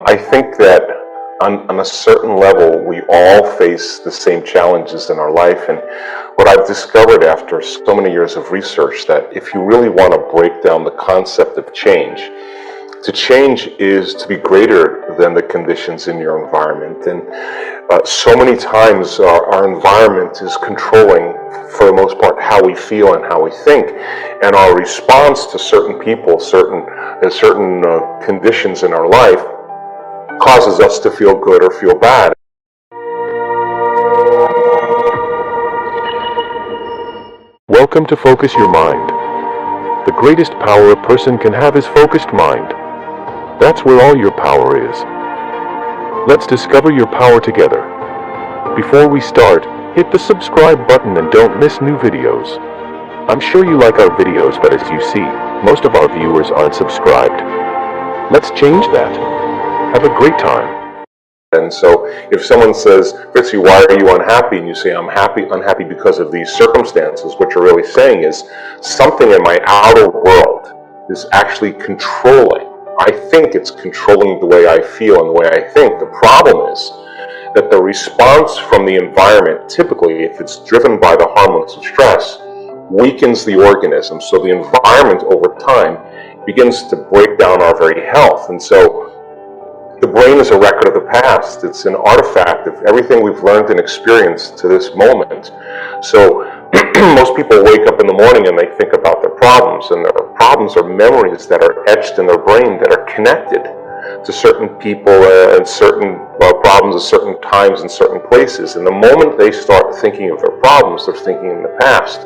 I think that on a certain level, we all face the same challenges in our life. And what I've discovered after so many years of research, that if you really want to break down the concept of change, to change is to be greater than the conditions in your environment. And so many times our environment is controlling, for the most part, how we feel and how we think. And our response to certain people, certain conditions in our life, causes us to feel good or feel bad. Welcome to Focus Your Mind. The greatest power a person can have is focused mind. That's where all your power is. Let's discover your power together. Before we start, hit the subscribe button and don't miss new videos. I'm sure you like our videos, but as you see, most of our viewers aren't subscribed. Let's change that. Have a great time. And so if someone says, Fritzy, why are you unhappy? And you say, I'm unhappy because of these circumstances, what you're really saying is something in my outer world is actually controlling. I think it's controlling the way I feel and the way I think. The problem is that the response from the environment, typically, if it's driven by the hormones of stress, weakens the organism. So the environment over time begins to break down our very health. And so the brain is a record of the past. It's an artifact of everything we've learned and experienced to this moment. So most people wake up in the morning and they think about their problems, and their problems are memories that are etched in their brain that are connected to certain people and certain problems at certain times in certain places. And the moment they start thinking of their problems, they're thinking in the past.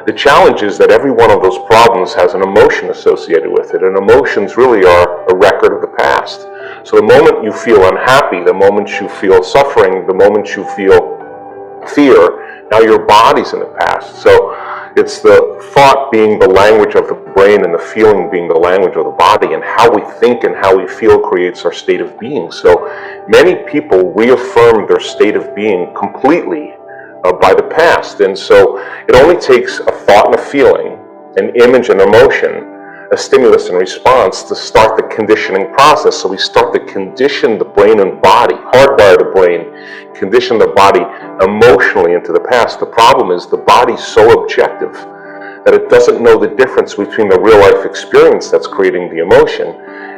The challenge is that every one of those problems has an emotion associated with it, and emotions really are a record of the past. So the moment you feel unhappy, the moment you feel suffering, the moment you feel fear, now your body's in the past. So it's the thought being the language of the brain and the feeling being the language of the body, and how we think and how we feel creates our state of being. So many people reaffirm their state of being completely by the past. And so it only takes a thought and a feeling, an image and emotion, a stimulus and response to start the conditioning process. So we start to condition the brain and body, hardwire the brain, condition the body emotionally into the past. The problem is the body's so objective that it doesn't know the difference between the real life experience that's creating the emotion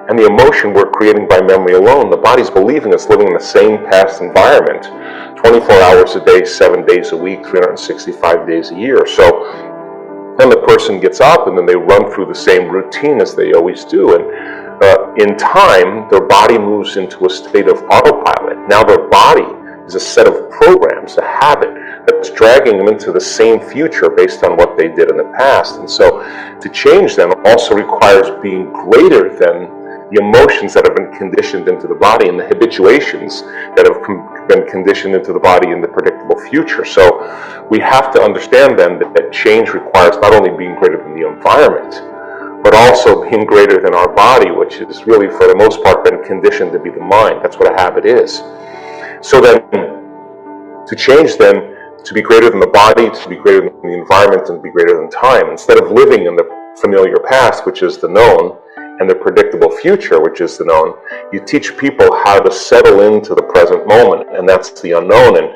and the emotion we're creating by memory alone. The body's believing it's living in the same past environment 24 hours a day, 7 days a week, 365 days a year. So then the person gets up and then they run through the same routine as they always do. And in time, their body moves into a state of autopilot. Now their body is a set of programs, a habit that's dragging them into the same future based on what they did in the past. And so to change them also requires being greater than the emotions that have been conditioned into the body and the habituations that have been conditioned into the body in the predictable future. So we have to understand then that change requires not only being greater than the environment, but also being greater than our body, which is really, for the most part, been conditioned to be the mind. That's what a habit is. So then, to change then, to be greater than the body, to be greater than the environment, and to be greater than time, instead of living in the familiar past, which is the known, and the predictable future, which is the known, you teach people how to settle into the present moment, and that's the unknown. And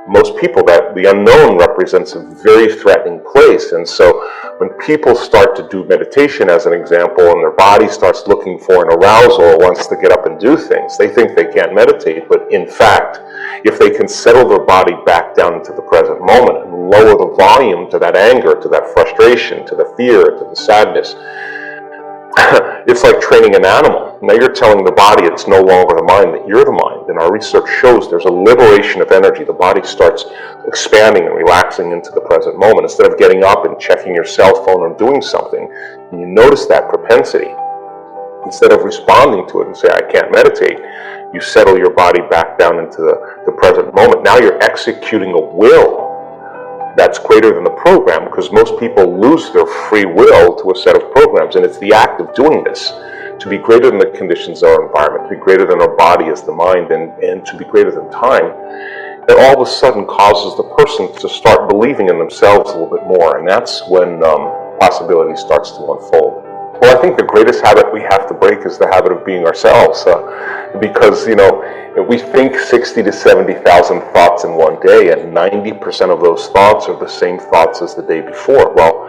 most people, that the unknown represents a very threatening place. And so when people start to do meditation, as an example, and their body starts looking for an arousal or wants to get up and do things, they think they can't meditate. But in fact, if they can settle their body back down into the present moment and lower the volume to that anger, to that frustration, to the fear, to the sadness, it's like training an animal. Now you're telling the body it's no longer the mind, that you're the mind. And our research shows there's a liberation of energy. The body starts expanding and relaxing into the present moment. Instead of getting up and checking your cell phone or doing something, and you notice that propensity, instead of responding to it and say, I can't meditate, you settle your body back down into the present moment. Now you're executing a will that's greater than the program, because most people lose their free will to a set of programs. And it's the act of doing this, to be greater than the conditions of our environment, to be greater than our body as the mind, and to be greater than time, that all of a sudden causes the person to start believing in themselves a little bit more. And that's when possibility starts to unfold. Well, I think the greatest habit we have to break is the habit of being ourselves, because we think 60 to 70,000 thoughts in one day, and 90% of those thoughts are the same thoughts as the day before. Well,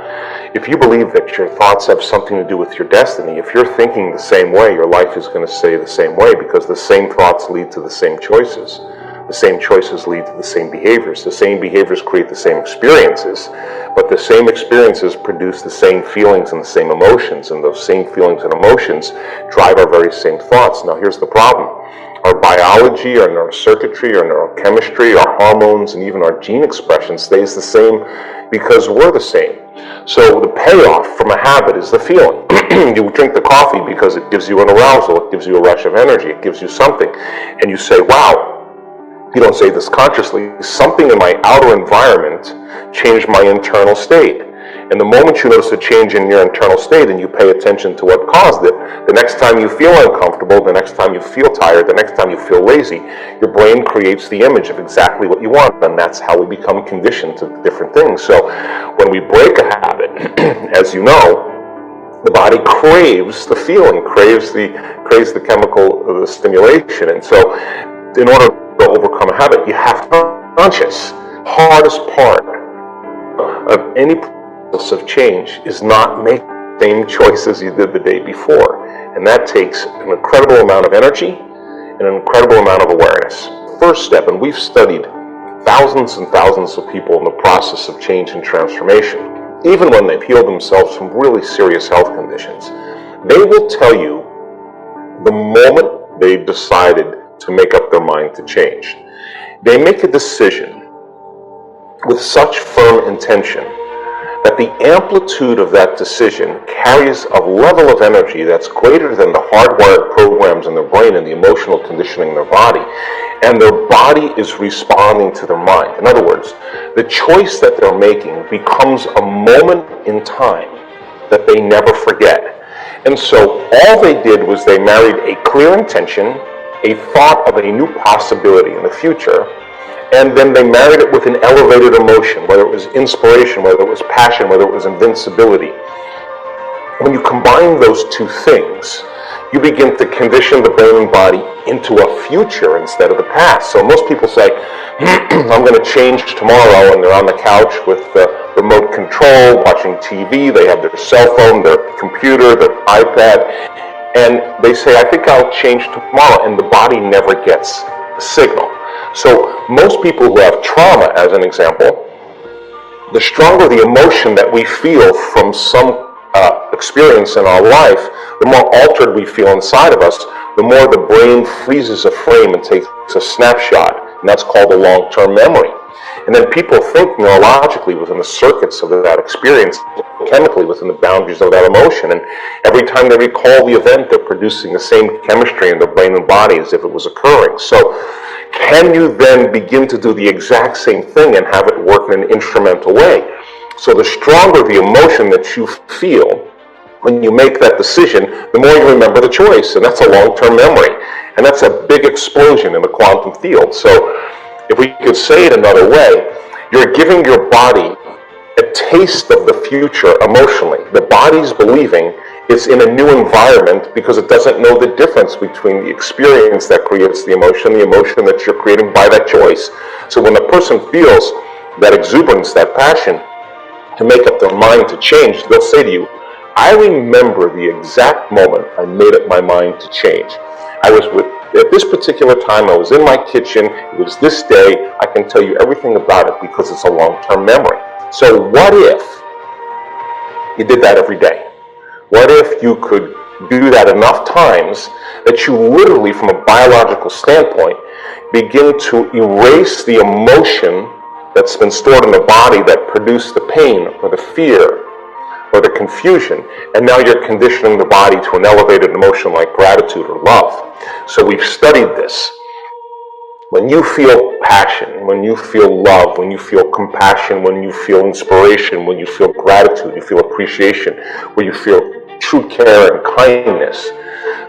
if you believe that your thoughts have something to do with your destiny, if you're thinking the same way, your life is going to stay the same way, because the same thoughts lead to the same choices. The same choices lead to the same behaviors. The same behaviors create the same experiences, but the same experiences produce the same feelings and the same emotions, and those same feelings and emotions drive our very same thoughts. Now, here's the problem. Our biology, our neurocircuitry, our neurochemistry, our hormones, and even our gene expression stays the same because we're the same. So the payoff from a habit is the feeling. You drink the coffee because it gives you an arousal, it gives you a rush of energy, it gives you something, and you say, wow. You don't say this consciously, something in my outer environment changed my internal state. And the moment you notice a change in your internal state and you pay attention to what caused it, the next time you feel uncomfortable, the next time you feel tired, the next time you feel lazy, your brain creates the image of exactly what you want, and that's how we become conditioned to different things. So when we break a habit, as you know, the body craves the feeling, craves the chemical the stimulation. And so in order to overcome a habit, you have to be conscious. Hardest part of any process of change is not making the same choices you did the day before. And that takes an incredible amount of energy and an incredible amount of awareness. First step, and we've studied thousands and thousands of people in the process of change and transformation, even when they've healed themselves from really serious health conditions, they will tell you the moment they decided to make up their mind to change. They make a decision with such firm intention that the amplitude of that decision carries a level of energy that's greater than the hardwired programs in their brain and the emotional conditioning in their body. And their body is responding to their mind. In other words, the choice that they're making becomes a moment in time that they never forget. And so all they did was they married a clear intention, a thought of a new possibility in the future, and then they married it with an elevated emotion, whether it was inspiration, whether it was passion, whether it was invincibility. When you combine those two things, you begin to condition the brain and body into a future instead of the past. So most people say, I'm going to change tomorrow, and they're on the couch with the remote control, watching TV, they have their cell phone, their computer, their iPad, and they say, I think I'll change tomorrow, and the body never gets the signal. So most people who have trauma, as an example, the stronger the emotion that we feel from some experience in our life, the more altered we feel inside of us, the more the brain freezes a frame and takes a snapshot, and that's called a long-term memory. And then people think neurologically within the circuits of that experience, chemically within the boundaries of that emotion, and every time they recall the event, they're producing the same chemistry in their brain and body as if it was occurring. So can you then begin to do the exact same thing and have it work in an instrumental way? So the stronger the emotion that you feel when you make that decision, the more you remember the choice, and that's a long-term memory, and that's a big explosion in the quantum field. So if we could say it another way, you're giving your body a taste of the future emotionally. The body's believing it's in a new environment because it doesn't know the difference between the experience that creates the emotion that you're creating by that choice. So when a person feels that exuberance, that passion, to make up their mind to change, they'll say to you, I remember the exact moment I made up my mind to change. At this particular time, I was in my kitchen, it was this day, I can tell you everything about it because it's a long-term memory. So what if you did that every day? What if you could do that enough times that you literally, from a biological standpoint, begin to erase the emotion that's been stored in the body that produced the pain or the fear or the confusion, and now you're conditioning the body to an elevated emotion like gratitude or love. So we've studied this. When you feel passion, when you feel love, when you feel compassion, when you feel inspiration, when you feel gratitude, you feel appreciation, when you feel true care and kindness,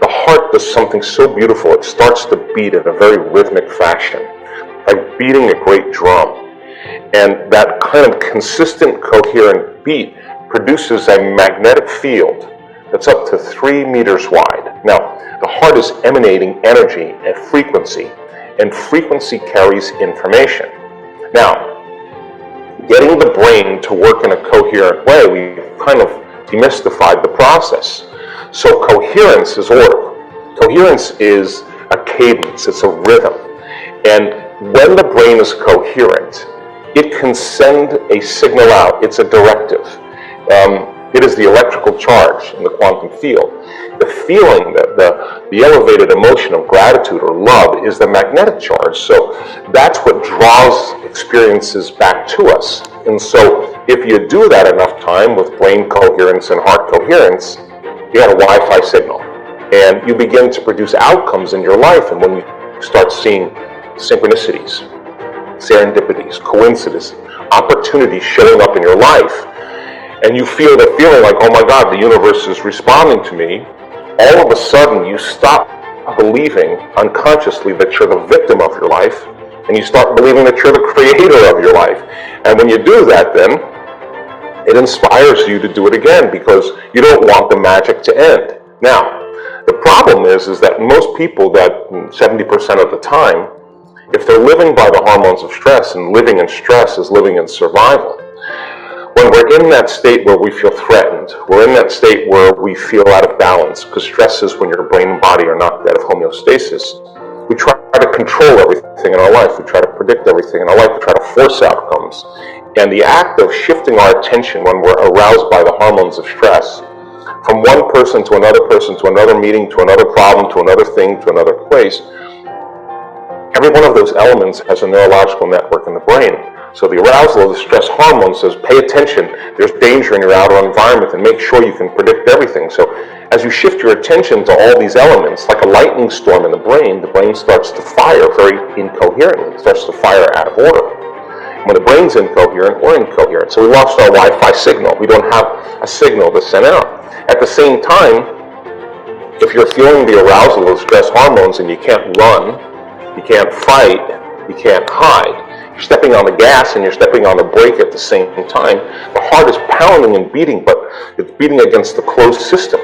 the heart does something so beautiful. It starts to beat in a very rhythmic fashion, like beating a great drum. And that kind of consistent, coherent beat produces a magnetic field that's up to 3 meters wide. Now, the heart is emanating energy and frequency carries information. Now, getting the brain to work in a coherent way, we kind of demystified the process. So coherence is order. Coherence is a cadence, it's a rhythm. And when the brain is coherent, it can send a signal out. It's a directive. It is the electrical charge in the quantum field. The feeling, the elevated emotion of gratitude or love is the magnetic charge. So that's what draws experiences back to us. And so if you do that enough time with brain coherence and heart coherence, you got a Wi-Fi signal. And you begin to produce outcomes in your life. And when you start seeing synchronicities, serendipities, coincidences, opportunities showing up in your life, and you feel the feeling like, oh my God, the universe is responding to me, all of a sudden you stop believing unconsciously that you're the victim of your life, and you start believing that you're the creator of your life. And when you do that, then it inspires you to do it again because you don't want the magic to end. Now, the problem is that most people, that 70% of the time, if they're living by the hormones of stress, and living in stress is living in survival, when we're in that state where we feel threatened, we're in that state where we feel out of balance, because stress is when your brain and body are knocked out of homeostasis, we try to control everything in our life, we try to predict everything in our life, we try to force outcomes. And the act of shifting our attention when we're aroused by the hormones of stress, from one person to another meeting, to another problem, to another thing, to another place, every one of those elements has a neurological network in the brain. So the arousal of the stress hormone says, pay attention, there's danger in your outer environment, and make sure you can predict everything. So as you shift your attention to all these elements, like a lightning storm in the brain starts to fire very incoherently. It starts to fire out of order. When the brain's incoherent, we're incoherent. So we lost our Wi-Fi signal. We don't have a signal to send out. At the same time, if you're feeling the arousal of stress hormones and you can't run, you can't fight, you can't hide, you're stepping on the gas and you're stepping on the brake at the same time, the heart is pounding and beating, but it's beating against the closed system.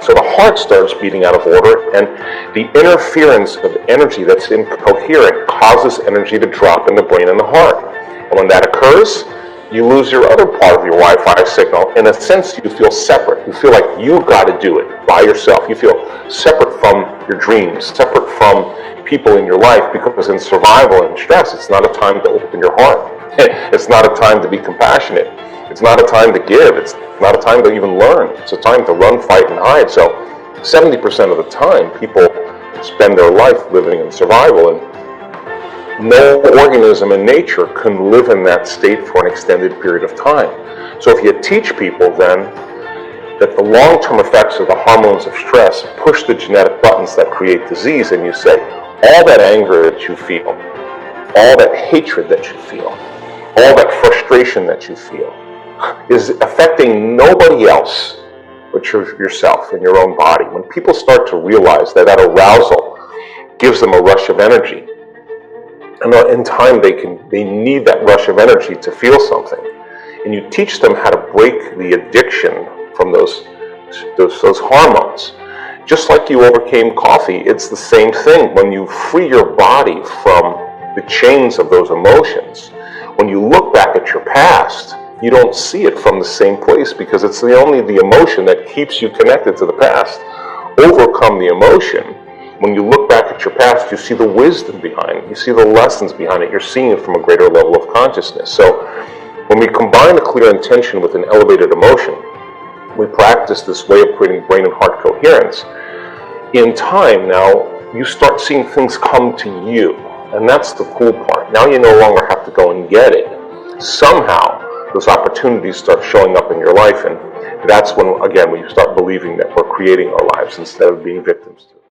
So the heart starts beating out of order, and the interference of energy that's incoherent causes energy to drop in the brain and the heart. And when that occurs, you lose your other part of your Wi-Fi signal. In a sense, you feel separate. You feel like you've got to do it by yourself. You feel separate from your dreams, separate from people in your life, because in survival and stress, it's not a time to open your heart. It's not a time to be compassionate. It's not a time to give. It's not a time to even learn. It's a time to run, fight, and hide. So 70% of the time, people spend their life living in survival, and no organism in nature can live in that state for an extended period of time. So if you teach people then that the long-term effects of the hormones of stress push the genetic buttons that create disease, and you say, all that anger that you feel, all that hatred that you feel, all that frustration that you feel is affecting nobody else but yourself and your own body. When people start to realize that that arousal gives them a rush of energy, and in time they need that rush of energy to feel something, and you teach them how to break the addiction from those hormones. Just like you overcame coffee, it's the same thing. When you free your body from the chains of those emotions, when you look back at your past, you don't see it from the same place, because it's only the emotion that keeps you connected to the past. Overcome the emotion. When you look back at your past, you see the wisdom behind it. You see the lessons behind it. You're seeing it from a greater level of consciousness. So when we combine a clear intention with an elevated emotion, we practice this way of creating brain and heart coherence. In time now, you start seeing things come to you. And that's the cool part. Now you no longer have to go and get it. Somehow, those opportunities start showing up in your life. And that's when, again, when you start believing that we're creating our lives instead of being victims to it.